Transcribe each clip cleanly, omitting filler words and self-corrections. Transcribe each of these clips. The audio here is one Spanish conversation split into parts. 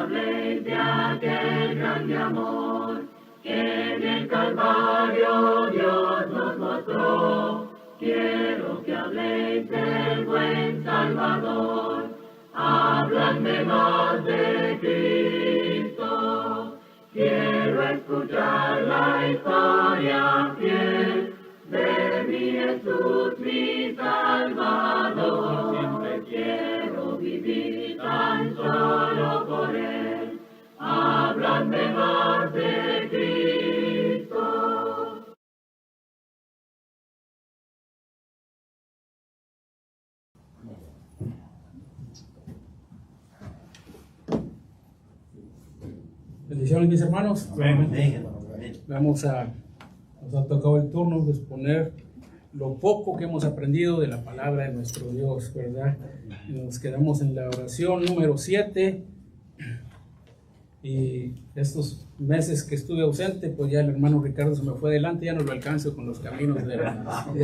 habléis de aquel grande amor que en el Calvario Dios nos mostró. Quiero que habléis del buen Salvador, habladme más de Cristo. Quiero escuchar la historia fiel de mi Jesús, mi Salvador. Siempre quiero vivir tan solo por Él. Habladme más de Cristo. Bendiciones, mis hermanos. Nos ha tocado el turno de exponer lo poco que hemos aprendido de la palabra de nuestro Dios, ¿verdad? Y nos quedamos en la oración número 7. Y estos meses que estuve ausente, pues ya el hermano Ricardo se me fue adelante, ya no lo alcanzo con los caminos de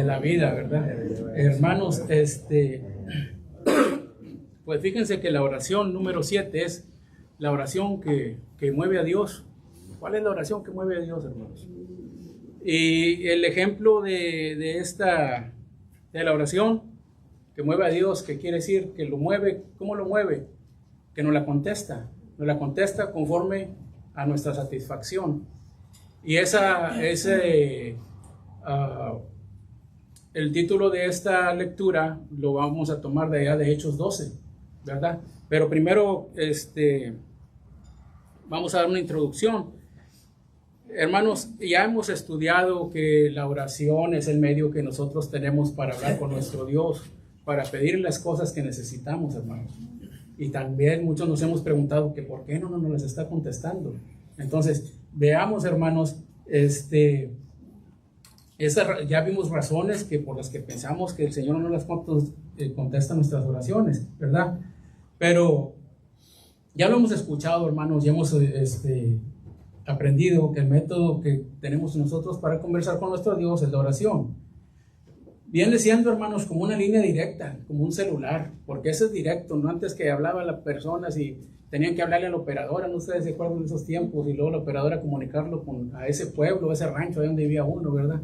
la vida, ¿verdad? Hermanos, pues fíjense que la oración número 7 es la oración que mueve a Dios. ¿Cuál es la oración que mueve a Dios, hermanos? Y el ejemplo de la oración que mueve a Dios, que quiere decir que lo mueve, ¿cómo lo mueve? Que nos la contesta conforme a nuestra satisfacción. Y el título de esta lectura lo vamos a tomar de allá de Hechos 12, ¿verdad? Pero primero, vamos a dar una introducción. Hermanos, ya hemos estudiado que la oración es el medio que nosotros tenemos para hablar con nuestro Dios, para pedir las cosas que necesitamos, hermanos. Y también muchos nos hemos preguntado que por qué no nos las está contestando. Entonces, veamos, hermanos, ya vimos razones por las que pensamos que el Señor no las contesta nuestras oraciones, ¿verdad? Pero ya lo hemos escuchado, hermanos, ya hemos aprendido que el método que tenemos nosotros para conversar con nuestro Dios es la oración. Viene siendo, hermanos, como una línea directa, como un celular, porque eso es directo, no antes que hablaba las personas y tenían que hablarle a la operadora, no ustedes se acuerdan de esos tiempos, y luego la operadora comunicarlo a ese pueblo, a ese rancho, ahí donde vivía uno, ¿verdad?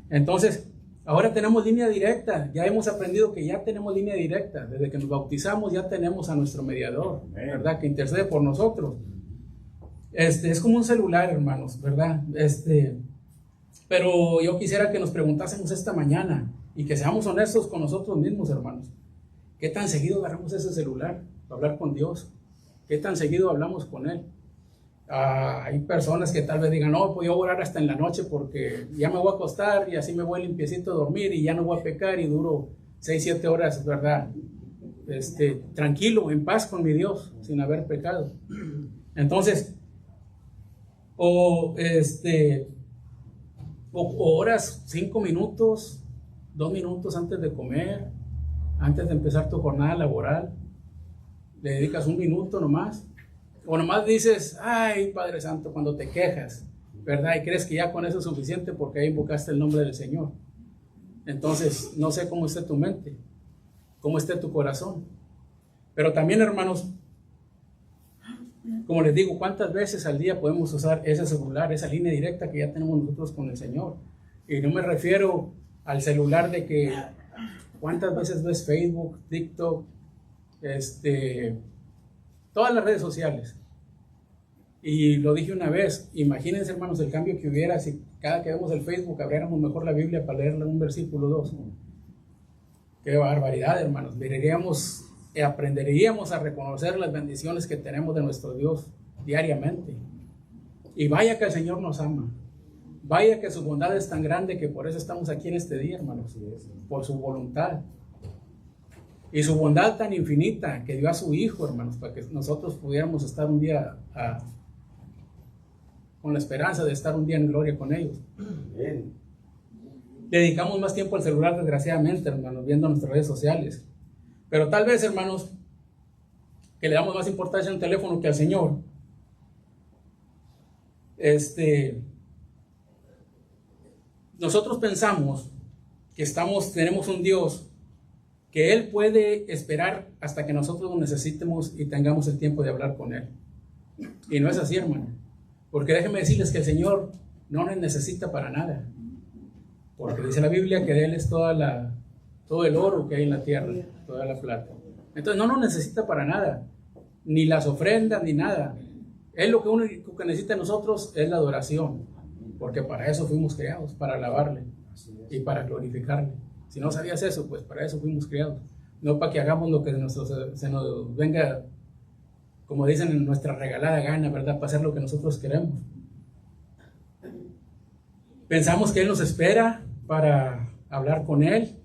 Entonces, ahora tenemos línea directa, ya hemos aprendido que ya tenemos línea directa, desde que nos bautizamos ya tenemos a nuestro mediador, ¿verdad? Que intercede por nosotros. Es como un celular, hermanos, ¿verdad? Pero yo quisiera que nos preguntásemos esta mañana y que seamos honestos con nosotros mismos, hermanos. ¿Qué tan seguido agarramos ese celular para hablar con Dios? ¿Qué tan seguido hablamos con Él? Hay personas que tal vez digan, no, pues yo voy a orar hasta en la noche porque ya me voy a acostar y así me voy limpiecito a dormir y ya no voy a pecar y duro 6-7 horas, ¿verdad? Tranquilo, en paz con mi Dios, sin haber pecado. Entonces, o oras 5 minutos, 2 minutos antes de comer, antes de empezar tu jornada laboral, le dedicas 1 minuto nomás, o nomás dices, ay Padre Santo, cuando te quejas, ¿verdad? Y crees que ya con eso es suficiente porque ahí invocaste el nombre del Señor. Entonces, no sé cómo esté tu mente, cómo esté tu corazón, pero también, hermanos, como les digo, ¿cuántas veces al día podemos usar ese celular, esa línea directa que ya tenemos nosotros con el Señor? Y no me refiero al celular de que ¿cuántas veces ves Facebook, TikTok, todas las redes sociales? Y lo dije una vez, imagínense, hermanos, el cambio que hubiera si cada que vemos el Facebook abriéramos mejor la Biblia para leerla un versículo 2. Qué barbaridad, hermanos. Aprenderíamos a reconocer las bendiciones que tenemos de nuestro Dios diariamente. Y vaya que el Señor nos ama. Vaya que su bondad es tan grande que por eso estamos aquí en este día, hermanos. Por su voluntad. Y su bondad tan infinita que dio a su Hijo, hermanos, para que nosotros pudiéramos estar un día con la esperanza de estar un día en gloria con ellos. Bien. Dedicamos más tiempo al celular, desgraciadamente, hermanos, viendo nuestras redes sociales. Pero tal vez, hermanos, que le damos más importancia a un teléfono que al Señor. Nosotros pensamos que tenemos un Dios que Él puede esperar hasta que nosotros lo necesitemos y tengamos el tiempo de hablar con Él. Y no es así, hermano. Porque déjenme decirles que el Señor no nos necesita para nada. Porque dice la Biblia que de Él es todo el oro que hay en la tierra, toda la plata. Entonces no nos necesita para nada, ni las ofrendas, ni nada. Él lo único que necesita de nosotros es la adoración, porque para eso fuimos creados, para alabarle y para glorificarle. Si no sabías eso, pues para eso fuimos creados. No para que hagamos lo que se nos venga, como dicen, en nuestra regalada gana, ¿verdad? Para hacer lo que nosotros queremos. Pensamos que Él nos espera para hablar con Él.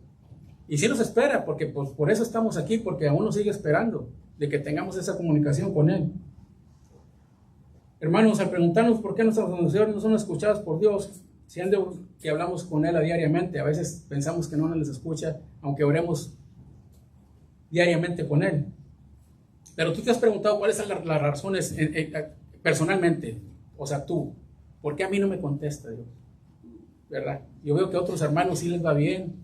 Y sí nos espera, porque pues, por eso estamos aquí, porque aún nos sigue esperando de que tengamos esa comunicación con Él. Hermanos, al preguntarnos por qué nuestras oraciones no son escuchadas por Dios, siendo que hablamos con Él diariamente, a veces pensamos que no nos les escucha, aunque oremos diariamente con Él. Pero tú te has preguntado cuáles son las razones personalmente, o sea, tú, ¿por qué a mí no me contesta Dios? ¿Verdad? Yo veo que a otros hermanos sí les va bien,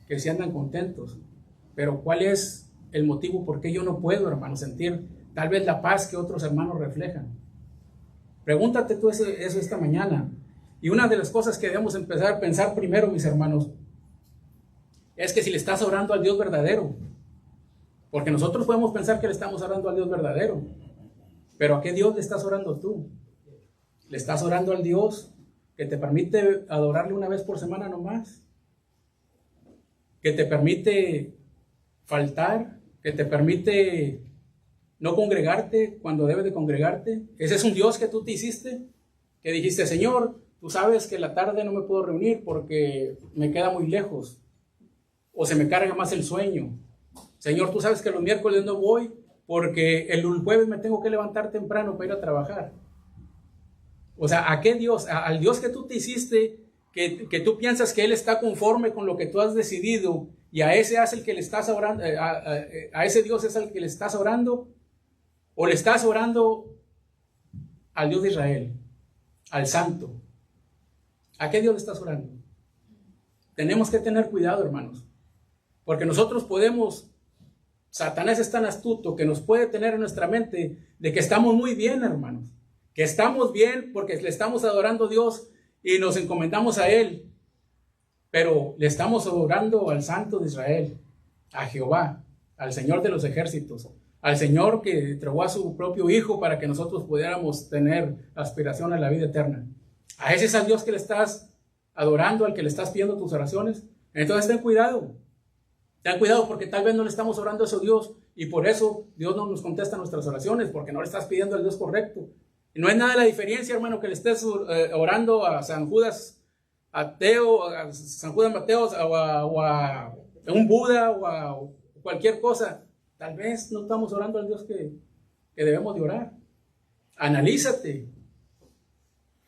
que sí andan contentos, pero ¿cuál es el motivo por qué yo no puedo, hermano, sentir tal vez la paz que otros hermanos reflejan? Pregúntate tú eso esta mañana. Y una de las cosas que debemos empezar a pensar primero, mis hermanos, es que si le estás orando al Dios verdadero, porque nosotros podemos pensar que le estamos orando al Dios verdadero, pero ¿a qué Dios le estás orando tú? ¿Le estás orando al Dios que te permite adorarle una vez por semana nomás? ¿Que te permite faltar? ¿Que te permite no congregarte cuando debes de congregarte? ¿Ese es un Dios que tú te hiciste? Que dijiste, Señor, tú sabes que la tarde no me puedo reunir porque me queda muy lejos, o se me carga más el sueño. Señor, tú sabes que los miércoles no voy porque el jueves me tengo que levantar temprano para ir a trabajar. O sea, ¿a qué Dios? Al Dios que tú te hiciste, que tú piensas que Él está conforme con lo que tú has decidido, y a ese es el que le estás orando, a ese Dios es el que le estás orando, o le estás orando al Dios de Israel, al Santo. ¿A qué Dios le estás orando? Tenemos que tener cuidado, hermanos, porque nosotros podemos, Satanás es tan astuto que nos puede tener en nuestra mente de que estamos muy bien, hermanos, que estamos bien porque le estamos adorando a Dios y nos encomendamos a Él, pero le estamos adorando al Santo de Israel, a Jehová, al Señor de los ejércitos, al Señor que entregó a su propio Hijo para que nosotros pudiéramos tener aspiración a la vida eterna. A ese es al Dios que le estás adorando, al que le estás pidiendo tus oraciones. Entonces ten cuidado porque tal vez no le estamos orando a ese Dios y por eso Dios no nos contesta nuestras oraciones, porque no le estás pidiendo al Dios correcto. Y no hay nada de la diferencia, hermano, que le estés orando a San Judas ateo, a San Judas Mateo, o a un Buda, o a cualquier cosa. Tal vez no estamos orando al Dios que debemos de orar. Analízate.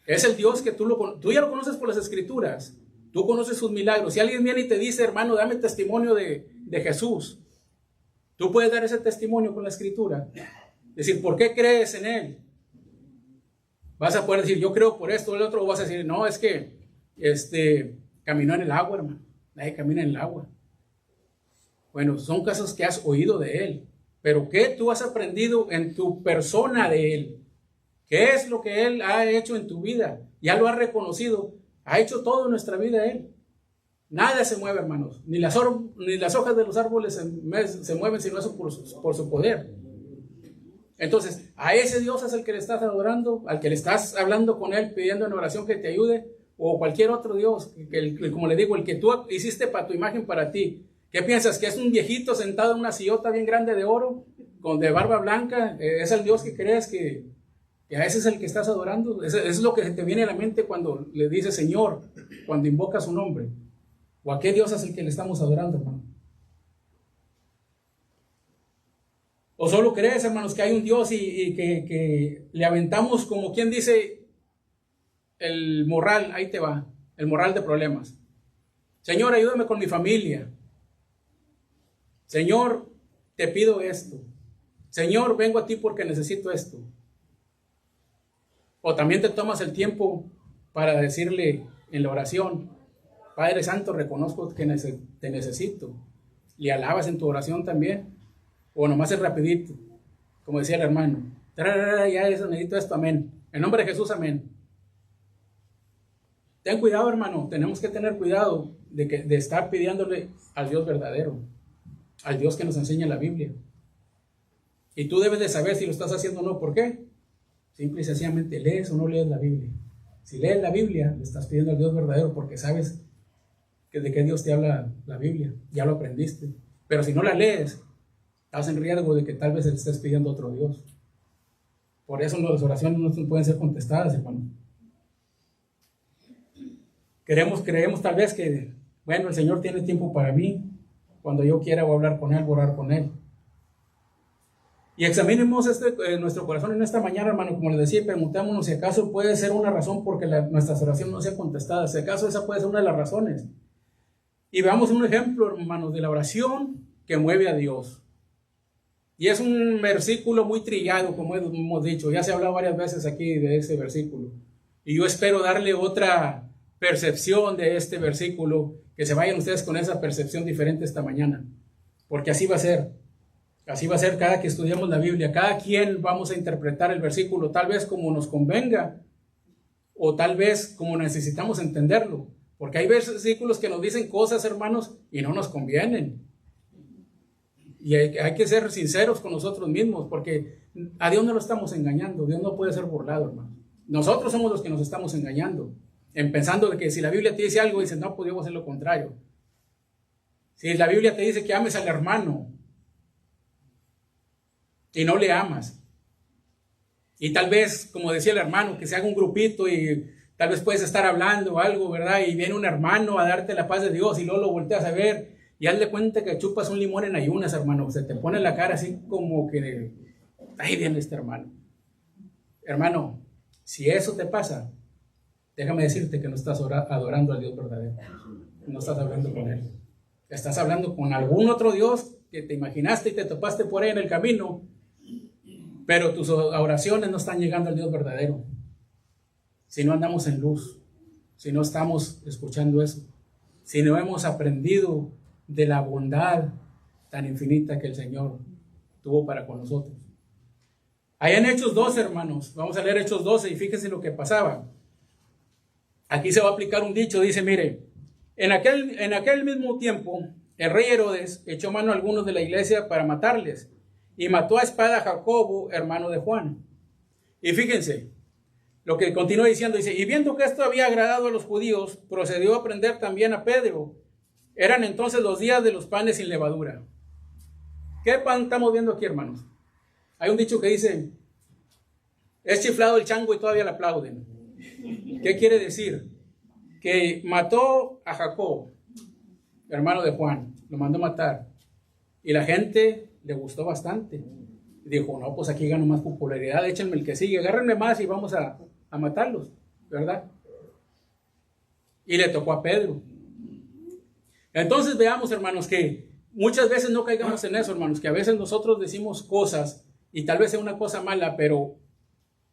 Es el Dios que tú ya lo conoces por las Escrituras. Tú conoces sus milagros. Si alguien viene y te dice, hermano, dame testimonio de Jesús, tú puedes dar ese testimonio con la Escritura. Decir, ¿por qué crees en Él? Vas a poder decir, yo creo por esto o el otro, o vas a decir, no, es que caminó en el agua, hermano. Nadie camina en el agua. Bueno, son cosas que has oído de Él, pero ¿qué tú has aprendido en tu persona de Él? ¿Qué es lo que Él ha hecho en tu vida? Ya lo has reconocido. Ha hecho todo en nuestra vida Él. Nada se mueve, hermanos. Ni las hojas de los árboles se mueven si no es por su poder. Entonces, a ese Dios es el que le estás adorando, al que le estás hablando con Él, pidiendo en oración que te ayude, o cualquier otro Dios, como le digo, el que tú hiciste para tu imagen, para ti. ¿Qué piensas? ¿Que es un viejito sentado en una sillota bien grande de oro, de barba blanca? ¿Es el Dios que crees que a ese es el que estás adorando? Es lo que te viene a la mente cuando le dices Señor, cuando invocas su nombre. ¿O a qué Dios es el que le estamos adorando, hermano? ¿O solo crees, hermanos, que hay un Dios y que le aventamos, como quien dice, el morral? Ahí te va, el morral de problemas. Señor, ayúdame con mi familia. Señor, te pido esto. Señor, vengo a ti porque necesito esto. O también te tomas el tiempo para decirle en la oración, Padre Santo, reconozco que te necesito. Le alabas en tu oración también. O nomás es rapidito, como decía el hermano. Ya eso, necesito esto, amén. En nombre de Jesús, amén. Ten cuidado, hermano. Tenemos que tener cuidado de estar pidiéndole al Dios verdadero, al Dios que nos enseña la Biblia. Y tú debes de saber si lo estás haciendo o no. ¿Por qué? Simple y sencillamente lees o no lees la Biblia. Si lees la Biblia, le estás pidiendo al Dios verdadero porque sabes de qué Dios te habla la Biblia. Ya lo aprendiste. Pero si no la lees, estás en riesgo de que tal vez le estés pidiendo a otro Dios. Por eso las oraciones no pueden ser contestadas, hermano. Creemos tal vez que, bueno, el Señor tiene tiempo para mí. Cuando yo quiera voy a hablar con Él, voy a orar con Él. Y examinemos nuestro corazón en esta mañana, hermano, como les decía, y preguntémonos si acaso puede ser una razón porque nuestras oraciones no sean contestadas. Si acaso esa puede ser una de las razones. Y veamos un ejemplo, hermanos, de la oración que mueve a Dios. Y es un versículo muy trillado, como hemos dicho. Ya se ha hablado varias veces aquí de ese versículo. Y yo espero darle otra percepción de este versículo, que se vayan ustedes con esa percepción diferente esta mañana. Porque así va a ser. Así va a ser cada que estudiemos la Biblia. Cada quien vamos a interpretar el versículo, tal vez como nos convenga, o tal vez como necesitamos entenderlo. Porque hay versículos que nos dicen cosas, hermanos, y no nos convienen. Y hay que ser sinceros con nosotros mismos, porque a Dios no lo estamos engañando. Dios no puede ser burlado, hermano. Nosotros somos los que nos estamos engañando, en pensando de que si la Biblia te dice algo, dices, no, pues yo voy a hacer lo contrario. Si la Biblia te dice que ames al hermano y no le amas, y tal vez, como decía el hermano, que se haga un grupito y tal vez puedes estar hablando o algo, ¿verdad? Y viene un hermano a darte la paz de Dios y luego lo volteas a ver y hazle cuenta que chupas un limón en ayunas, hermano. Se te pone la cara así como que, ahí viene este hermano. Hermano, si eso te pasa, déjame decirte que no estás adorando al Dios verdadero. No estás hablando con Él. Estás hablando con algún otro Dios que te imaginaste y te topaste por ahí en el camino, pero tus oraciones no están llegando al Dios verdadero. Si no andamos en luz, si no estamos escuchando eso, si no hemos aprendido de la bondad tan infinita que el Señor tuvo para con nosotros. Allá en Hechos 12, hermanos, vamos a leer Hechos 12 y fíjense lo que pasaba. Aquí se va a aplicar un dicho, dice, mire, en aquel mismo tiempo, el rey Herodes echó mano a algunos de la iglesia para matarles y mató a espada a Jacobo, hermano de Juan. Y fíjense, lo que continúa diciendo, dice, y viendo que esto había agradado a los judíos, procedió a prender también a Pedro. Eran entonces los días de los panes sin levadura. ¿Qué pan estamos viendo aquí, hermanos? Hay un dicho que dice, es chiflado el chango y todavía le aplauden. ¿Qué quiere decir? Que mató a Jacob, hermano de Juan, lo mandó matar. Y la gente le gustó bastante. Dijo, no, pues aquí gano más popularidad, échenme el que sigue, agárrenme más y vamos a matarlos, ¿verdad? Y le tocó a Pedro. Entonces veamos, hermanos, que muchas veces no caigamos en eso, hermanos, que a veces nosotros decimos cosas y tal vez sea una cosa mala, pero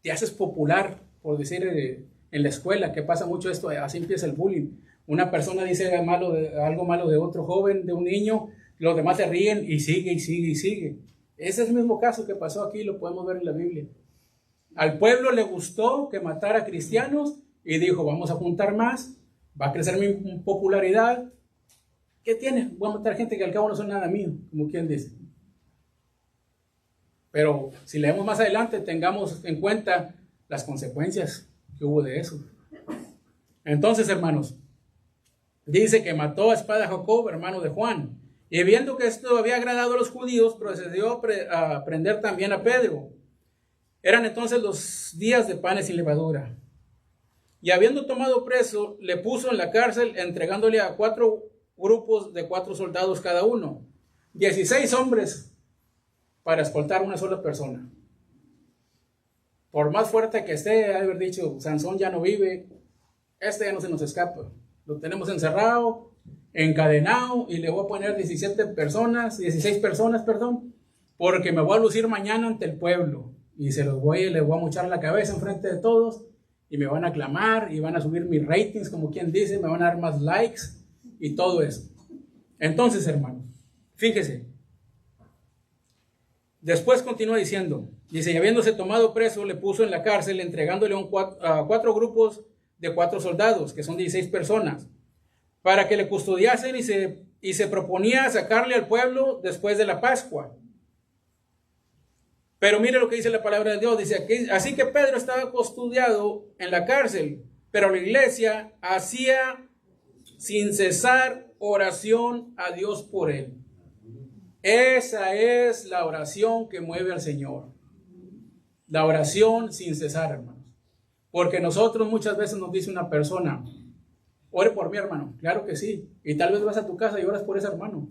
te haces popular, por decir, en la escuela, que pasa mucho esto, así empieza el bullying. Una persona dice algo malo de otro joven, de un niño, los demás se ríen y sigue y sigue y sigue. Ese es el mismo caso que pasó aquí, lo podemos ver en la Biblia. Al pueblo le gustó que matara a cristianos y dijo, vamos a juntar más, va a crecer mi popularidad. ¿Qué tiene? Voy a matar gente que al cabo no son nada mío, como quien dice. Pero si leemos más adelante, tengamos en cuenta las consecuencias que hubo de eso. Entonces, hermanos, dice que mató a espada a Jacob, hermano de Juan. Y viendo que esto había agradado a los judíos, procedió a prender también a Pedro. Eran entonces los días de panes sin levadura. Y habiendo tomado preso, le puso en la cárcel, entregándole a 4 grupos de 4 soldados cada uno. 16 hombres para escoltar una sola persona. Por más fuerte que esté, haber dicho, Sansón ya no vive, este ya no se nos escapa. Lo tenemos encerrado, encadenado, y le voy a poner 16 personas, porque me voy a lucir mañana ante el pueblo. Y les voy a mochar la cabeza enfrente de todos, y me van a aclamar, y van a subir mis ratings, como quien dice, me van a dar más likes, y todo eso. Entonces, hermanos, fíjese, Después continúa diciendo, dice, y habiéndose tomado preso, le puso en la cárcel, entregándole a 4 grupos de 4 soldados, que son 16 personas, para que le custodiasen y se proponía sacarle al pueblo después de la Pascua. Pero mire lo que dice la palabra de Dios, dice aquí, así que Pedro estaba custodiado en la cárcel, pero la iglesia hacía sin cesar oración a Dios por él. Esa es la oración que mueve al Señor. La oración sin cesar, hermanos. Porque nosotros muchas veces nos dice una persona, ore por mi hermano. Claro que sí. Y tal vez vas a tu casa y oras por ese hermano.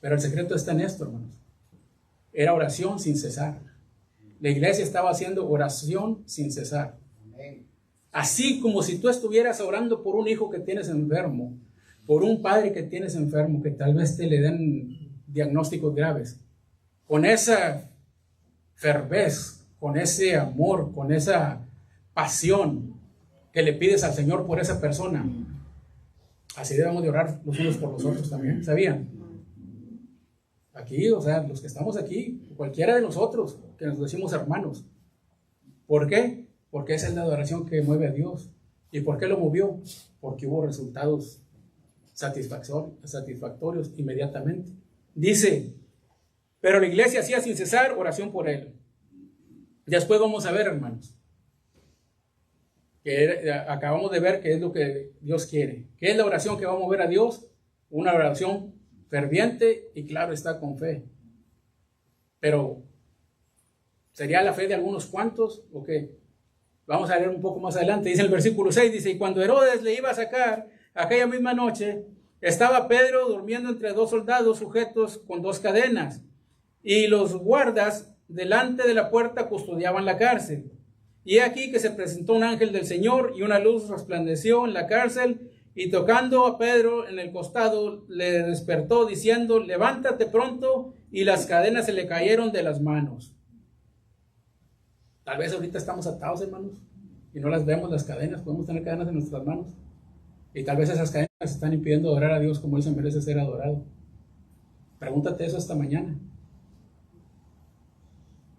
Pero el secreto está en esto, hermanos. Era oración sin cesar. La iglesia estaba haciendo oración sin cesar. Así como si tú estuvieras orando por un hijo que tienes enfermo, por un padre que tienes enfermo, que tal vez te le den diagnósticos graves, con esa fervez, con ese amor, con esa pasión que le pides al Señor por esa persona, así debemos de orar los unos por los otros también, ¿sabían? Aquí, o sea, los que estamos aquí, cualquiera de nosotros, que nos decimos hermanos. ¿Por qué? Porque esa es la adoración que mueve a Dios. ¿Y por qué lo movió? Porque hubo resultados satisfactorios inmediatamente. Dice, pero la iglesia hacía sin cesar oración por él. Después vamos a ver, hermanos, que acabamos de ver qué es lo que Dios quiere. ¿Qué es la oración que va a mover a Dios? Una oración ferviente y claro está con fe. Pero ¿sería la fe de algunos cuantos o qué? Vamos a leer un poco más adelante. Dice el versículo 6, dice, y cuando Herodes le iba a sacar, aquella misma noche, estaba Pedro durmiendo entre 2 soldados sujetos con 2 cadenas, y los guardas delante de la puerta custodiaban la cárcel. Y aquí que se presentó un ángel del Señor, y una luz resplandeció en la cárcel, y tocando a Pedro en el costado, le despertó diciendo, levántate pronto, y las cadenas se le cayeron de las manos. Tal vez ahorita estamos atados, hermanos, y no las vemos las cadenas, podemos tener cadenas en nuestras manos. Y tal vez esas cadenas están impidiendo adorar a Dios como Él se merece ser adorado. Pregúntate eso esta mañana.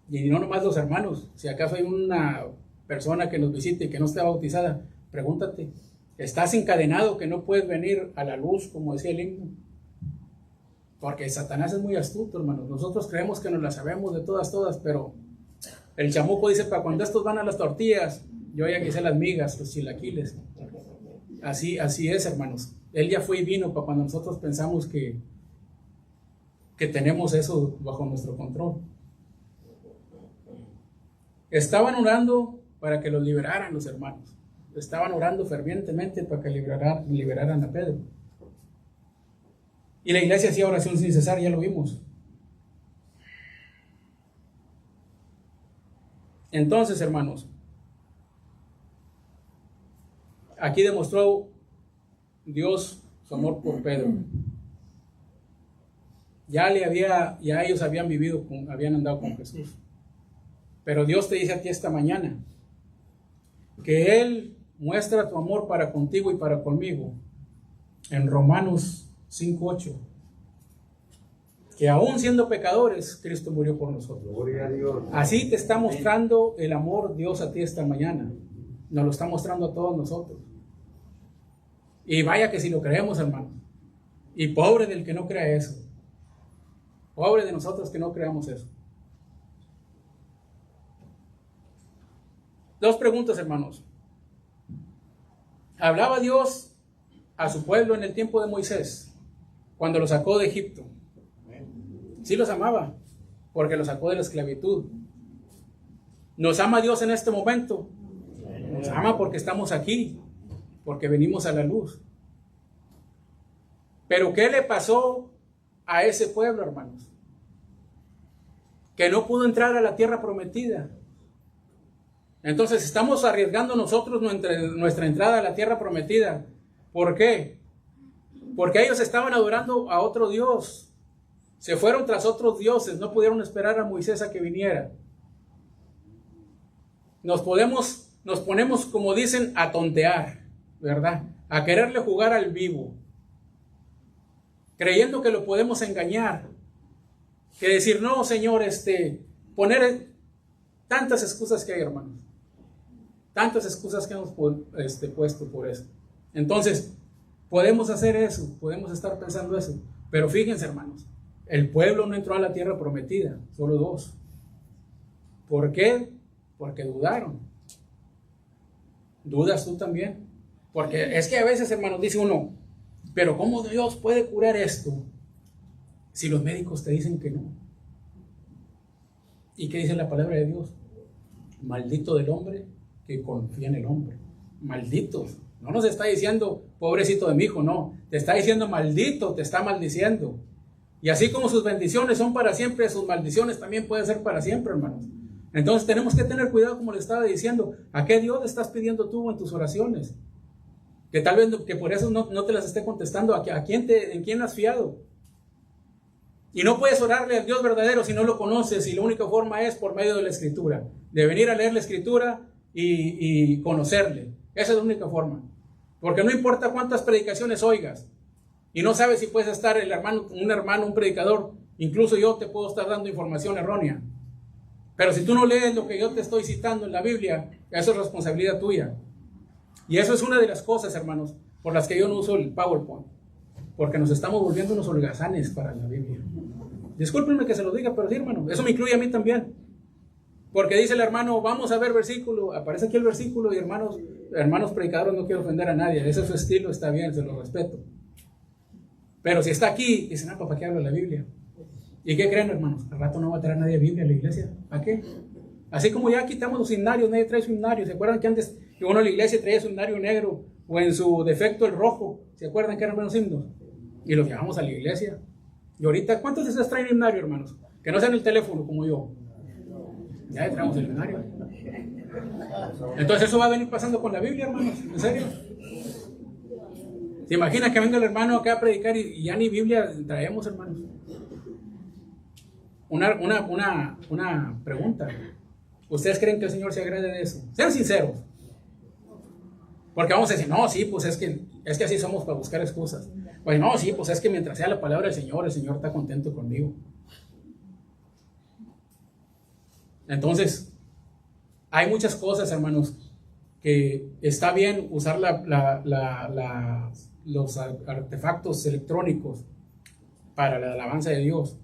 Y no nomás los hermanos. Si acaso hay una persona que nos visite y que no esté bautizada, pregúntate, ¿estás encadenado que no puedes venir a la luz, como decía el himno? Porque Satanás es muy astuto, hermanos. Nosotros creemos que nos la sabemos de todas, pero el chamuco dice, para cuando estos van a las tortillas, yo ya quise las migas, los chilaquiles. Así es, hermanos. Él ya fue y vino para cuando nosotros pensamos que tenemos eso bajo nuestro control. Estaban orando para que los liberaran los hermanos. Estaban orando fervientemente para que liberaran a Pedro. Y la iglesia hacía oración sin cesar, ya lo vimos. Entonces, hermanos, aquí demostró Dios su amor por Pedro. Ya ellos habían habían andado con Jesús. Pero Dios te dice a ti esta mañana que Él muestra tu amor para contigo y para conmigo en Romanos 5:8. Que aún siendo pecadores, Cristo murió por nosotros. Gloria a Dios. Así te está mostrando el amor Dios a ti esta mañana. Nos lo está mostrando a todos nosotros. Y vaya que si lo creemos, hermano. Y pobre del que no crea eso. Pobre de nosotros que no creamos eso. 2 preguntas, hermanos. ¿Hablaba Dios a su pueblo en el tiempo de Moisés, cuando lo sacó de Egipto? Sí los amaba, porque los sacó de la esclavitud. ¿Nos ama Dios en este momento? Nos ama porque estamos aquí, porque venimos a la luz. Pero ¿qué le pasó a ese pueblo, hermanos? Que no pudo entrar a la tierra prometida. Entonces estamos arriesgando nosotros nuestra entrada a la tierra prometida. ¿Por qué? Porque ellos estaban adorando a otro Dios. Se fueron tras otros dioses, no pudieron esperar a Moisés a que viniera. Nos ponemos, como dicen, a tontear, ¿verdad? A quererle jugar al vivo, creyendo que lo podemos engañar. que decir, no, Señor, poner tantas excusas que hay, hermanos. Tantas excusas que hemos puesto por eso. Entonces, podemos hacer eso, podemos estar pensando eso. Pero fíjense, hermanos, el pueblo no entró a la tierra prometida, solo 2. ¿Por qué? Porque dudaron. ¿Dudas tú también? Porque es que a veces, hermanos, dice uno, pero ¿cómo Dios puede curar esto si los médicos te dicen que no? ¿Y qué dice la palabra de Dios? Maldito del hombre que confía en el hombre. Malditos. No nos está diciendo, pobrecito de mi hijo, no. Te está diciendo maldito, te está maldiciendo. Y así como sus bendiciones son para siempre, sus maldiciones también pueden ser para siempre, hermanos. Entonces tenemos que tener cuidado, como le estaba diciendo. ¿A qué Dios le estás pidiendo tú en tus oraciones? Que tal vez que por eso no te las esté contestando. ¿En quién has fiado? Y no puedes orarle al Dios verdadero si no lo conoces, y la única forma es por medio de la Escritura. De venir a leer la Escritura y conocerle. Esa es la única forma. Porque no importa cuántas predicaciones oigas, y no sabes si puedes estar un predicador, incluso yo te puedo estar dando información errónea. Pero si tú no lees lo que yo te estoy citando en la Biblia, eso es responsabilidad tuya. Y eso es una de las cosas, hermanos, por las que yo no uso el PowerPoint. Porque nos estamos volviendo unos holgazanes para la Biblia. Discúlpenme que se lo diga, pero sí, hermano, eso me incluye a mí también. Porque dice el hermano, vamos a ver versículo, aparece aquí el versículo, y hermanos predicadores, no quiero ofender a nadie, ese es su estilo, está bien, se lo respeto. Pero si está aquí, dicen, ¿para qué habla la Biblia? ¿Y qué creen, hermanos? Al rato no va a traer nadie Biblia a la iglesia. ¿Para qué? Así como ya quitamos los himnarios, nadie trae su himnario. ¿Se acuerdan que antes que uno a la iglesia traía su himnario negro, o en su defecto el rojo? ¿Se acuerdan que eran buenos himnos? Y los llevamos a la iglesia. Y ahorita, ¿cuántos de ustedes traen himnario, hermanos? Que no sean el teléfono como yo. Ya traemos el himnario. Entonces eso va a venir pasando con la Biblia, hermanos. ¿En serio? ¿Se imagina que venga el hermano acá a predicar y ya ni Biblia traemos, hermanos? Una pregunta. ¿Ustedes creen que el Señor se agrade de eso? Sean sinceros. Porque vamos a decir, no, sí, pues es que así somos para buscar excusas. Pues no, sí, pues es que mientras sea la palabra del Señor, el Señor está contento conmigo. Entonces, hay muchas cosas, hermanos, que está bien usar los artefactos electrónicos para la alabanza de Dios.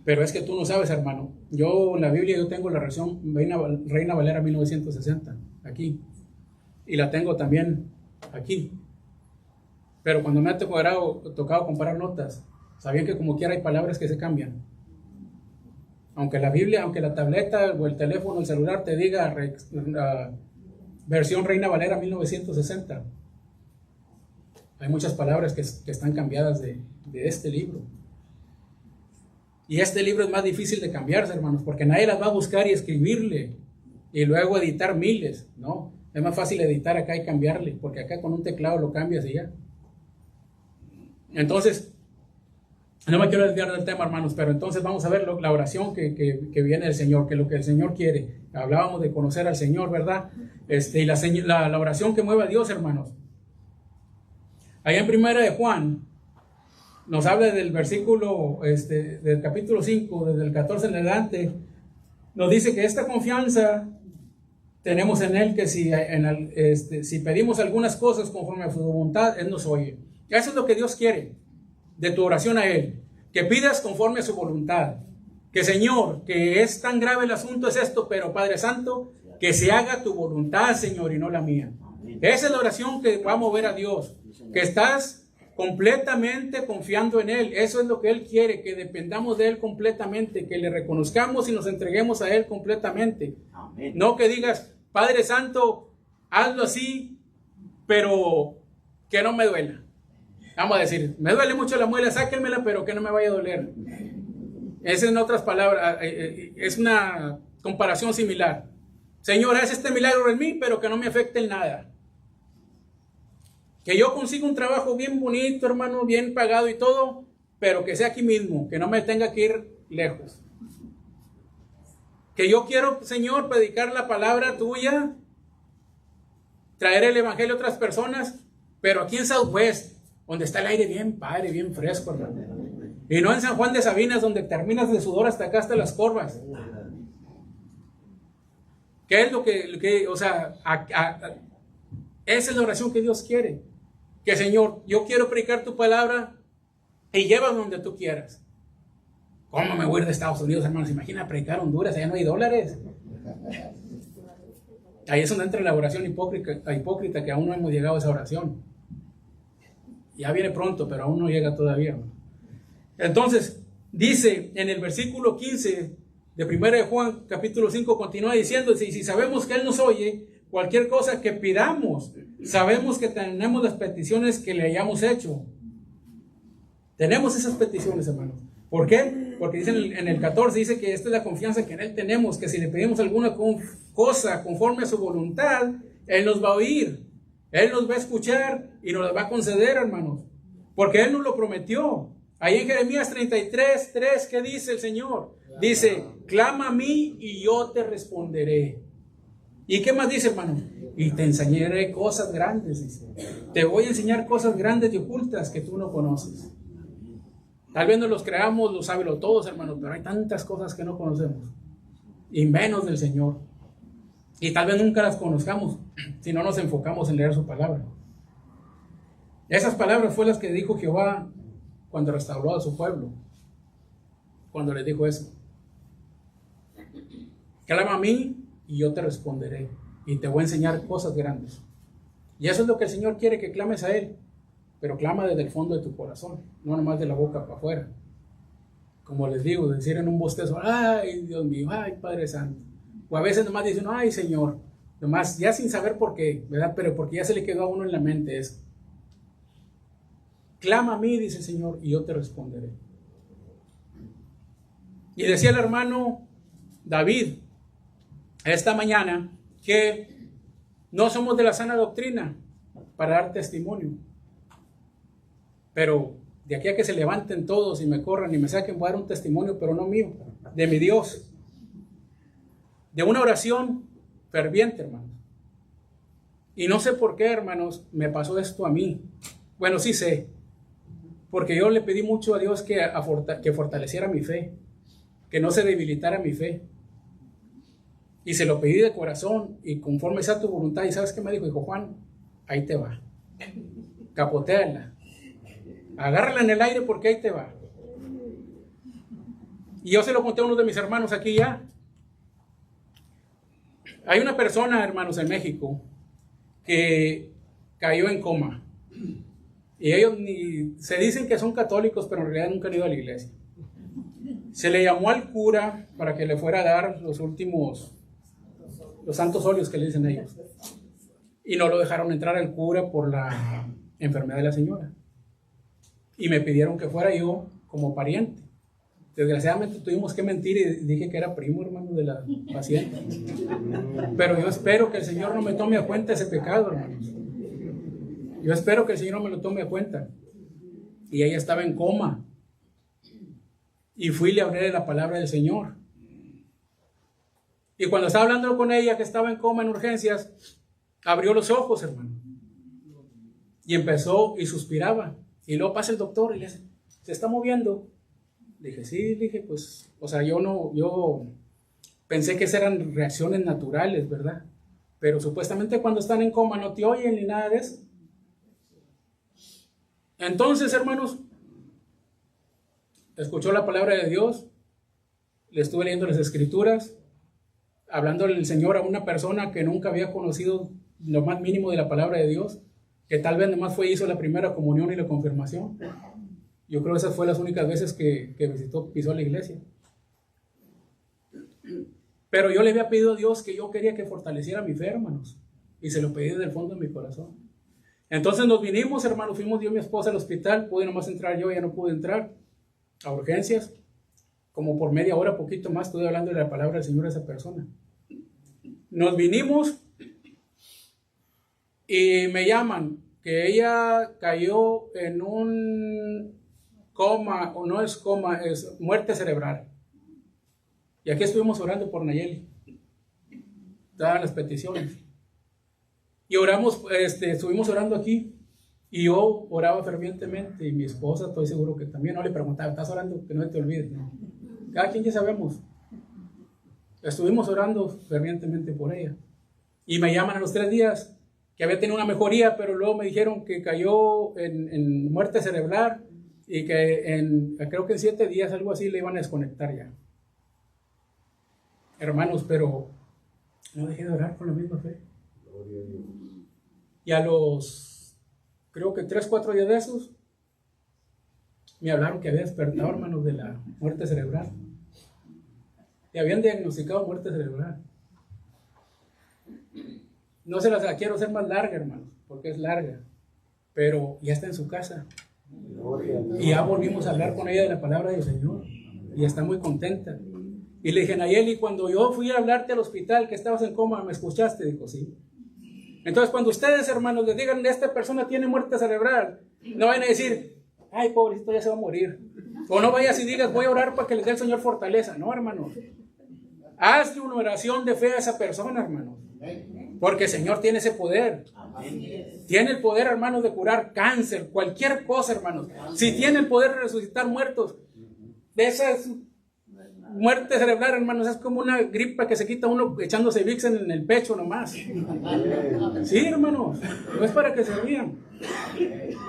Pero es que tú no sabes, hermano. Yo en la Biblia yo tengo la versión Reina Valera 1960, aquí. Y la tengo también aquí. Pero cuando me ha tocado comparar notas, sabían que como quiera hay palabras que se cambian. Aunque la Biblia, aunque la tableta o el teléfono, el celular te diga versión Reina Valera 1960, hay muchas palabras que están cambiadas de este libro. Y este libro es más difícil de cambiarse, hermanos, porque nadie las va a buscar y escribirle y luego editar miles, ¿no? Es más fácil editar acá y cambiarle, porque acá con un teclado lo cambias y ya. Entonces, no me quiero desviar del tema, hermanos, pero entonces vamos a ver la oración que viene del Señor, que lo que el Señor quiere. Hablábamos de conocer al Señor, ¿verdad? Y la oración que mueve a Dios, hermanos. Allá en 1 de Juan, nos habla del versículo, del capítulo 5, desde el 14 en adelante, nos dice que esta confianza tenemos en Él, que si pedimos algunas cosas conforme a su voluntad, Él nos oye. Eso es lo que Dios quiere de tu oración a Él, que pidas conforme a su voluntad. Que Señor, que es tan grave el asunto es esto, pero Padre Santo, que se haga tu voluntad, Señor, y no la mía. Esa es la oración que va a mover a Dios, que estás completamente confiando en Él. Eso es lo que Él quiere, que dependamos de Él completamente, que le reconozcamos y nos entreguemos a Él completamente. Amén. No que digas, Padre Santo, hazlo así, pero que no me duela. Vamos a decir, me duele mucho la muela, sáquenmela, pero que no me vaya a doler. Esa en otras palabras, es una comparación similar. Señor, haz este milagro en mí, pero que no me afecte en nada. Que yo consiga un trabajo bien bonito, hermano, bien pagado y todo, pero que sea aquí mismo, que no me tenga que ir lejos. Que yo quiero, Señor, predicar la palabra tuya, traer el evangelio a otras personas, pero aquí en Southwest, donde está el aire bien padre, bien fresco, hermano. Y no en San Juan de Sabinas, donde terminas de sudor hasta acá, hasta las corvas. ¿Qué es lo que o sea, esa es la oración que Dios quiere? Que Señor, yo quiero predicar tu palabra y llévame donde tú quieras. ¿Cómo me voy a ir de Estados Unidos, hermanos? Imagina predicar Honduras, allá no hay dólares. Ahí es donde entra la oración hipócrita, que aún no hemos llegado a esa oración. Ya viene pronto, pero aún no llega todavía, hermano. Entonces, dice en el versículo 15 de 1 de Juan, capítulo 5, continúa diciendo, si sabemos que Él nos oye, cualquier cosa que pidamos, sabemos que tenemos las peticiones que le hayamos hecho. Tenemos esas peticiones, hermanos. ¿Por qué? Porque dice en el 14, dice que esta es la confianza que en Él tenemos, que si le pedimos alguna cosa conforme a su voluntad, Él nos va a oír, Él nos va a escuchar y nos la va a conceder, hermanos. Porque Él nos lo prometió. Ahí en Jeremías 33:3, ¿qué dice el Señor? Dice, clama a mí y yo te responderé. ¿Y qué más dice, hermano? Y te enseñaré cosas grandes, dice. Te voy a enseñar cosas grandes y ocultas que tú no conoces. Tal vez no los creamos, lo sábelo todos, hermanos, pero hay tantas cosas que no conocemos. Y menos del Señor. Y tal vez nunca las conozcamos si no nos enfocamos en leer su palabra. Esas palabras fue las que dijo Jehová cuando restauró a su pueblo. Cuando les dijo eso. Clama a mí y yo te responderé. Y te voy a enseñar cosas grandes. Y eso es lo que el Señor quiere, que clames a Él. Pero clama desde el fondo de tu corazón, no nomás de la boca para afuera. Como les digo, decir en un bostezo, ay Dios mío, ay Padre Santo. O a veces nomás dicen, ay Señor, nomás ya sin saber por qué, ¿verdad? Pero porque ya se le quedó a uno en la mente eso. Clama a mí, dice el Señor, y yo te responderé. Y decía el hermano David esta mañana que no somos de la sana doctrina para dar testimonio. Pero de aquí a que se levanten todos y me corran y me saquen, voy a dar un testimonio, pero no mío, de mi Dios. De una oración ferviente, hermanos. Y no sé por qué, hermanos, me pasó esto a mí. Bueno, sí sé. Porque yo le pedí mucho a Dios que fortaleciera mi fe. Que no se debilitara mi fe. Y se lo pedí de corazón y conforme sea tu voluntad. ¿Y sabes qué me dijo? Dijo, Juan, ahí te va. Capotéala. Agárrala en el aire porque ahí te va. Y yo se lo conté a uno de mis hermanos aquí ya. Hay una persona, hermanos, en México que cayó en coma. Y ellos se dicen que son católicos, pero en realidad nunca han ido a la iglesia. Se le llamó al cura para que le fuera a dar los santos óleos que le dicen ellos. Y no lo dejaron entrar al cura por la enfermedad de la señora. Y me pidieron que fuera yo como pariente. Desgraciadamente tuvimos que mentir y dije que era primo, hermano, de la paciente. Pero yo espero que el Señor no me tome a cuenta ese pecado, hermanos. Yo espero que el Señor no me lo tome a cuenta. Y ella estaba en coma. Y fui y le hablé de la palabra del Señor. Y cuando estaba hablando con ella, que estaba en coma en urgencias, abrió los ojos, hermano. Y empezó y suspiraba. Y luego pasa el doctor y le dice, ¿se está moviendo? Le dije, sí, le dije, pues, o sea, yo pensé que esas eran reacciones naturales, ¿verdad? Pero supuestamente cuando están en coma no te oyen ni nada de eso. Entonces, hermanos, escuchó la palabra de Dios, le estuve leyendo las escrituras, hablándole el Señor a una persona que nunca había conocido lo más mínimo de la palabra de Dios, que tal vez nomás hizo la primera comunión y la confirmación. Yo creo que esas fueron las únicas veces que pisó la iglesia. Pero yo le había pedido a Dios que yo quería que fortaleciera mi fe, hermanos, y se lo pedí desde el fondo de mi corazón. Entonces nos vinimos, hermanos, fuimos yo y mi esposa al hospital, pude nomás entrar yo, ya no pude entrar a urgencias, como por media hora, poquito más, estuve hablando de la palabra del Señor a esa persona. Nos vinimos y me llaman que ella cayó en un coma, o no es coma, es muerte cerebral. Y aquí estuvimos orando por Nayeli. Daban las peticiones. Y oramos, estuvimos orando aquí. Y yo oraba fervientemente y mi esposa, estoy seguro que también. No le preguntaba, ¿estás orando? Que no te olvides. No. Cada quien ya sabemos. Estuvimos orando fervientemente por ella. Y me llaman a los 3 días que había tenido una mejoría, pero luego me dijeron que cayó en muerte cerebral y que creo que en 7 días, algo así, le iban a desconectar ya. Hermanos, pero no dejé de orar con la misma fe. Y a los, creo que 3, 4 días de esos, me hablaron que había despertado, hermanos, de la muerte cerebral. Y habían diagnosticado muerte cerebral. No se las quiero hacer más larga, hermanos, porque es larga. Pero ya está en su casa. Y ya volvimos a hablar con ella de la palabra del Señor. Y está muy contenta. Y le dije, Nayeli, cuando yo fui a hablarte al hospital que estabas en coma, ¿me escuchaste? Dijo, sí. Entonces, cuando ustedes, hermanos, les digan, esta persona tiene muerte cerebral, no vayan a decir, ay, pobrecito, ya se va a morir. O no vayas y digas, voy a orar para que les dé el Señor fortaleza. No, hermanos. Hazle una oración de fe a esa persona, hermanos. Porque el Señor tiene ese poder. Tiene el poder, hermanos, de curar cáncer, cualquier cosa, hermanos. Si tiene el poder de resucitar muertos, de esas muerte cerebral, hermanos, es como una gripa que se quita uno echándose Vicks en el pecho nomás. Sí, hermanos, no es para que se rían.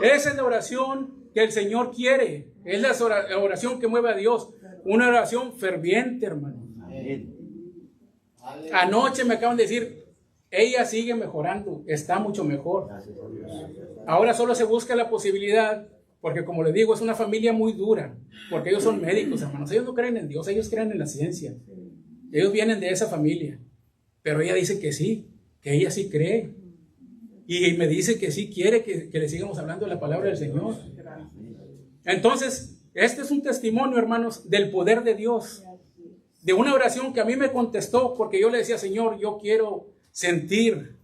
Esa es la oración que el Señor quiere. Es la oración que mueve a Dios. Una oración ferviente, hermanos. Anoche me acaban de decir, ella sigue mejorando, está mucho mejor. Ahora solo se busca la posibilidad, porque como les digo, es una familia muy dura, porque ellos son médicos, hermanos. Ellos no creen en Dios, ellos creen en la ciencia. Ellos vienen de esa familia. Pero ella dice que sí, que ella sí cree. Y me dice que sí quiere que le sigamos hablando de la palabra del Señor. Entonces, este es un testimonio, hermanos, del poder de Dios. De una oración que a mí me contestó, porque yo le decía, Señor, yo quiero sentirte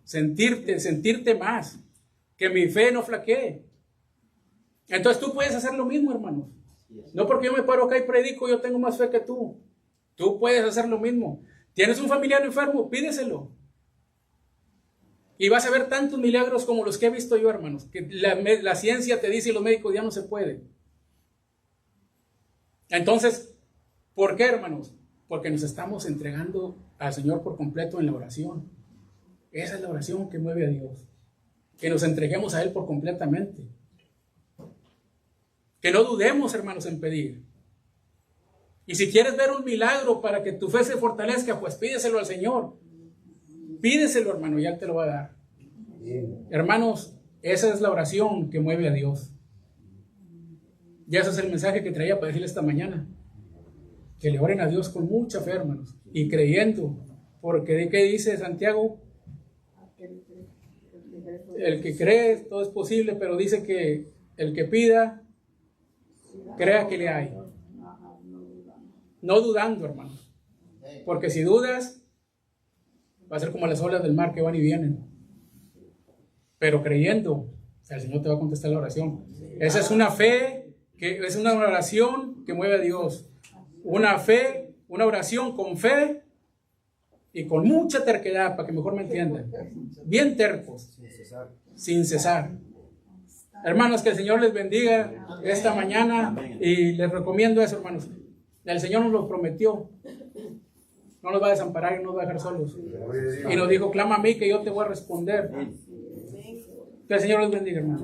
más, que mi fe no flaquee. Entonces tú puedes hacer lo mismo, hermanos. No porque yo me paro acá y predico, yo tengo más fe que tú. Tú puedes hacer lo mismo. ¿Tienes un familiar enfermo? Pídeselo. Y vas a ver tantos milagros como los que he visto yo, hermanos, que la ciencia te dice y los médicos ya no se puede. Entonces, ¿por qué, hermanos? Porque nos estamos entregando al Señor por completo en la oración. Esa es la oración que mueve a Dios. Que nos entreguemos a Él por completamente. Que no dudemos, hermanos, en pedir. Y si quieres ver un milagro para que tu fe se fortalezca, pues pídeselo al Señor. Pídeselo, hermano, y Él te lo va a dar. Hermanos, esa es la oración que mueve a Dios. Y ese es el mensaje que traía para decirle esta mañana. Que le oren a Dios con mucha fe, hermanos, y creyendo. Porque ¿de qué dice Santiago? El que cree, todo es posible, pero dice que el que pida, crea que le hay. No dudando, hermanos. Porque si dudas, va a ser como las olas del mar que van y vienen. Pero creyendo, el Señor te va a contestar la oración. Esa es una fe, que es una oración que mueve a Dios. Una fe, una oración con fe y con mucha terquedad, para que mejor me entiendan. Bien tercos, sin cesar. Hermanos, que el Señor les bendiga esta mañana y les recomiendo eso, hermanos. El Señor nos lo prometió. No nos va a desamparar y no nos va a dejar solos. Y nos dijo, clama a mí que yo te voy a responder. Que el Señor los bendiga, hermanos.